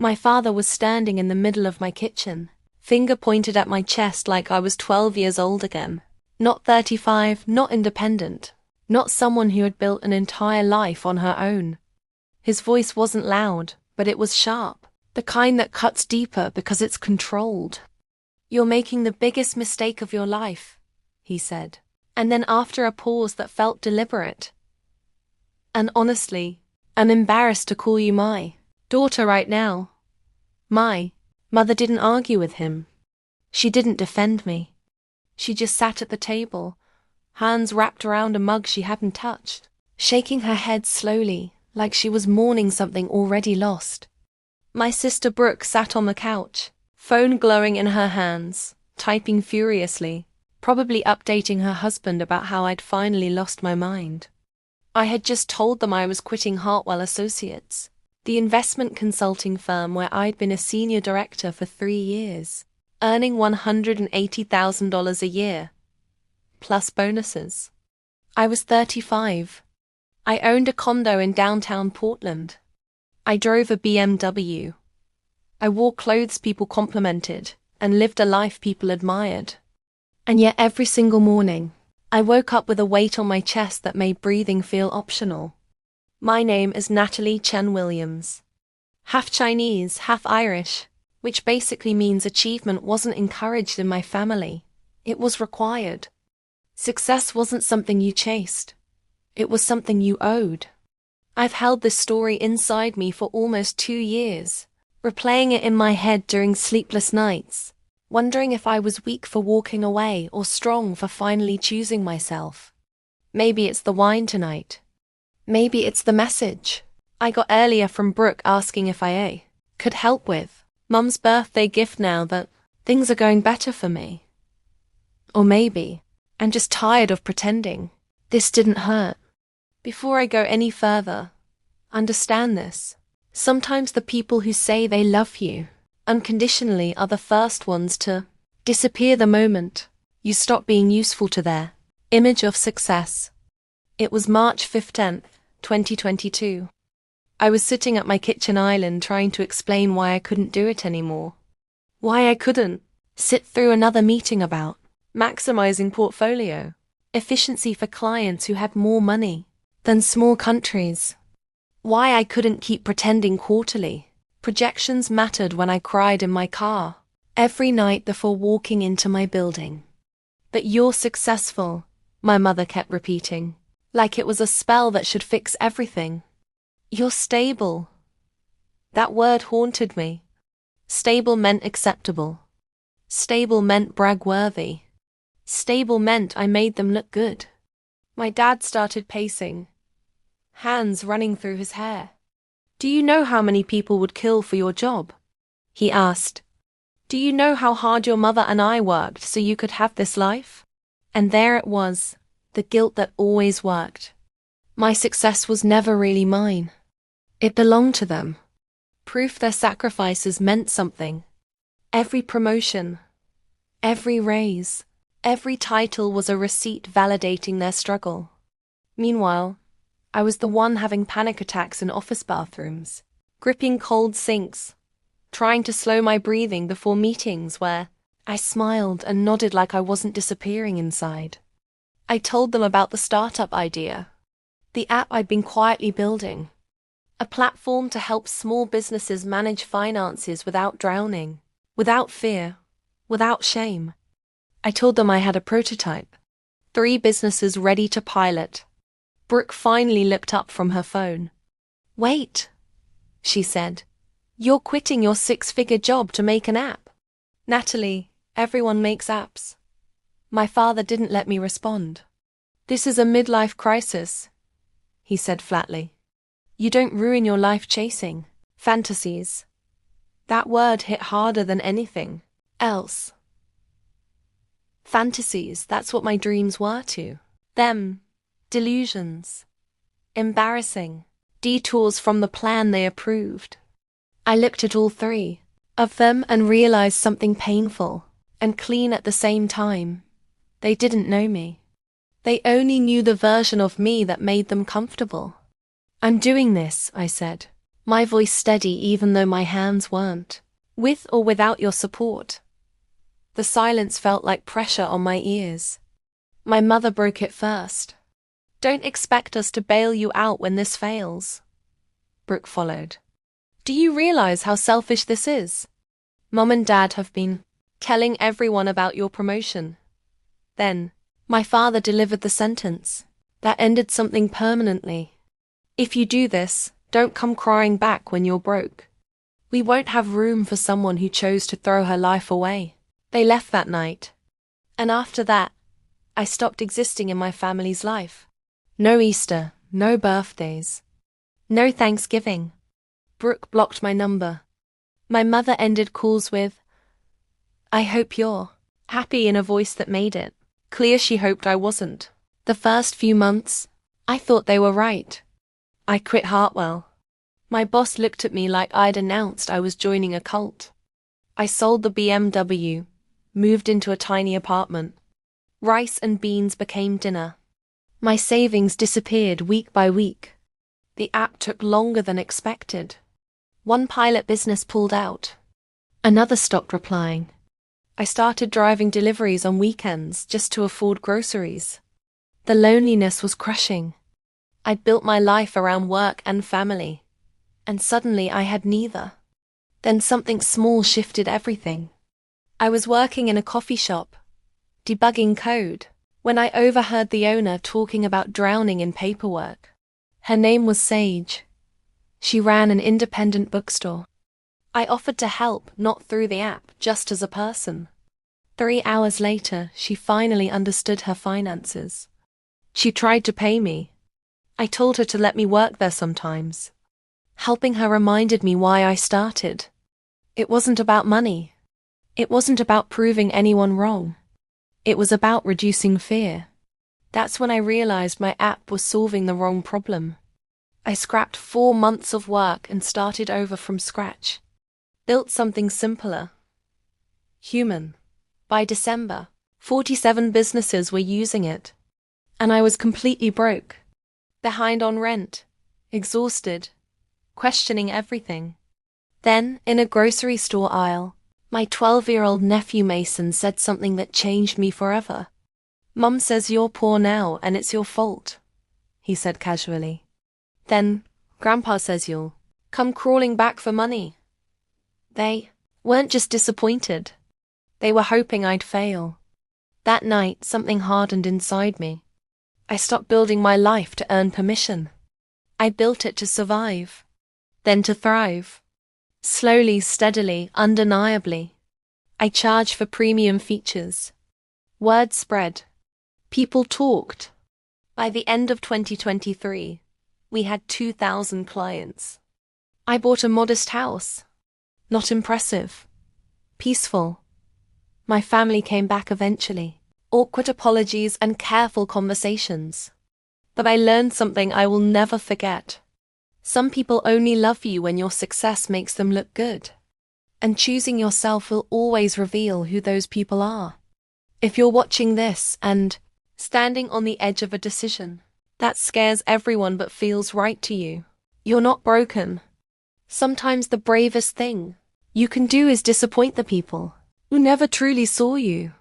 My father was standing in the middle of my kitchen, finger pointed at my chest like I was 12 years old again. Not 35, not independent, not someone who had built an entire life on her own. His voice wasn't loud, but it was sharp, the kind that cuts deeper because it's controlled. "You're making the biggest mistake of your life," he said. And then after a pause that felt deliberate, "And honestly, I'm embarrassed to call you my daughter right now." My mother didn't argue with him. She didn't defend me. She just sat at the table, hands wrapped around a mug she hadn't touched, shaking her head slowly, like she was mourning something already lost. My sister Brooke sat on the couch, phone glowing in her hands, typing furiously, probably updating her husband about how I'd finally lost my mind. I had just told them I was quitting Hartwell Associates, the investment consulting firm where I'd been a senior director for 3 years, earning $180,000 a year, plus bonuses. I was 35. I owned a condo in downtown Portland. I drove a BMW. I wore clothes people complimented and lived a life people admired. And yet every single morning, I woke up with a weight on my chest that made breathing feel optional. My name is Natalie Chen Williams. Half Chinese, half Irish, which basically means achievement wasn't encouraged in my family. It was required. Success wasn't something you chased. It was something you owed. I've held this story inside me for almost 2 years, replaying it in my head during sleepless nights, wondering if I was weak for walking away or strong for finally choosing myself. Maybe it's the wine tonight. Maybe it's the message I got earlier from Brooke asking if I could help with Mum's birthday gift now that things are going better for me. Or maybe I'm just tired of pretending this didn't hurt. Before I go any further, understand this. Sometimes the people who say they love you unconditionally are the first ones to disappear the moment you stop being useful to their image of success. It was March 15th, 2022. I was sitting at my kitchen island trying to explain why I couldn't do it anymore. Why I couldn't sit through another meeting about maximizing portfolio efficiency for clients who had more money than small countries. Why I couldn't keep pretending quarterly projections mattered when I cried in my car every night before walking into my building. "But you're successful," my mother kept repeating, like it was a spell that should fix everything. "You're stable." That word haunted me. Stable meant acceptable. Stable meant brag-worthy. Stable meant I made them look good. My dad started pacing, hands running through his hair. "Do you know how many people would kill for your job?" he asked. "Do you know how hard your mother and I worked so you could have this life?" And there it was, the guilt that always worked. My success was never really mine. It belonged to them. Proof their sacrifices meant something. Every promotion, every raise, every title was a receipt validating their struggle. Meanwhile, I was the one having panic attacks in office bathrooms, gripping cold sinks, trying to slow my breathing before meetings where I smiled and nodded like I wasn't disappearing inside. I told them about the startup idea, the app I'd been quietly building, a platform to help small businesses manage finances without drowning, without fear, without shame. I told them I had a prototype, 3 businesses ready to pilot. Brooke finally looked up from her phone. "Wait," she said. "You're quitting your 6-figure job to make an app." "Natalie, everyone makes apps." My father didn't let me respond. "This is a midlife crisis," he said flatly. "You don't ruin your life chasing fantasies." That word hit harder than anything else. Fantasies, that's what my dreams were to them. Delusions. Embarrassing. Detours from the plan they approved. I looked at all 3 of them and realized something painful and clean at the same time. They didn't know me. They only knew the version of me that made them comfortable. "I'm doing this," I said. my voice steady even though my hands weren't. With or without your support. The silence felt like pressure on my ears. My mother broke it first. Don't expect us to bail you out when this fails. Brooke followed. Do you realize how selfish this is? Mom and Dad have been telling everyone about your promotion. Then, my father delivered the sentence that ended something permanently. If you do this, don't come crying back when you're broke. We won't have room for someone who chose to throw her life away. They left that night. And after that, I stopped existing in my family's life. No Easter, no birthdays, no Thanksgiving. Brooke blocked my number. My mother ended calls with, I hope you're happy, in a voice that made it clear she hoped I wasn't. The first few months, I thought they were right. I quit Hartwell. My boss looked at me like I'd announced I was joining a cult. I sold the BMW, moved into a tiny apartment. Rice and beans became dinner. My savings disappeared week by week. The app took longer than expected. One pilot business pulled out. Another stopped replying. I started driving deliveries on weekends just to afford groceries. The loneliness was crushing. I'd built my life around work and family, and suddenly I had neither. Then something small shifted everything. I was working in a coffee shop, debugging code, when I overheard the owner talking about drowning in paperwork. Her name was Sage. She ran an independent bookstore. I offered to help, not through the app, just as a person. 3 hours later, she finally understood her finances. She tried to pay me. I told her to let me work there sometimes. Helping her reminded me why I started. It wasn't about money. It wasn't about proving anyone wrong. It was about reducing fear. That's when I realized my app was solving the wrong problem. I scrapped 4 months of work and started over from scratch. Built something simpler. Human. By December, 47 businesses were using it. And I was completely broke. Behind on rent. Exhausted. Questioning everything. Then, in a grocery store aisle, my 12-year-old nephew Mason said something that changed me forever. Mum says you're poor now and it's your fault, he said casually. Then, Grandpa says you'll come crawling back for money. They weren't just disappointed. They were hoping I'd fail. That night, something hardened inside me. I stopped building my life to earn permission. I built it to survive. Then to thrive. Slowly, steadily, undeniably. I charged for premium features. Word spread. People talked. By the end of 2023, we had 2,000 clients. I bought a modest house. Not impressive. Peaceful. My family came back eventually. Awkward apologies and careful conversations. But I learned something I will never forget. Some people only love you when your success makes them look good. And choosing yourself will always reveal who those people are. If you're watching this and standing on the edge of a decision that scares everyone but feels right to you, you're not broken. Sometimes the bravest thing you can do is disappoint the people who never truly saw you.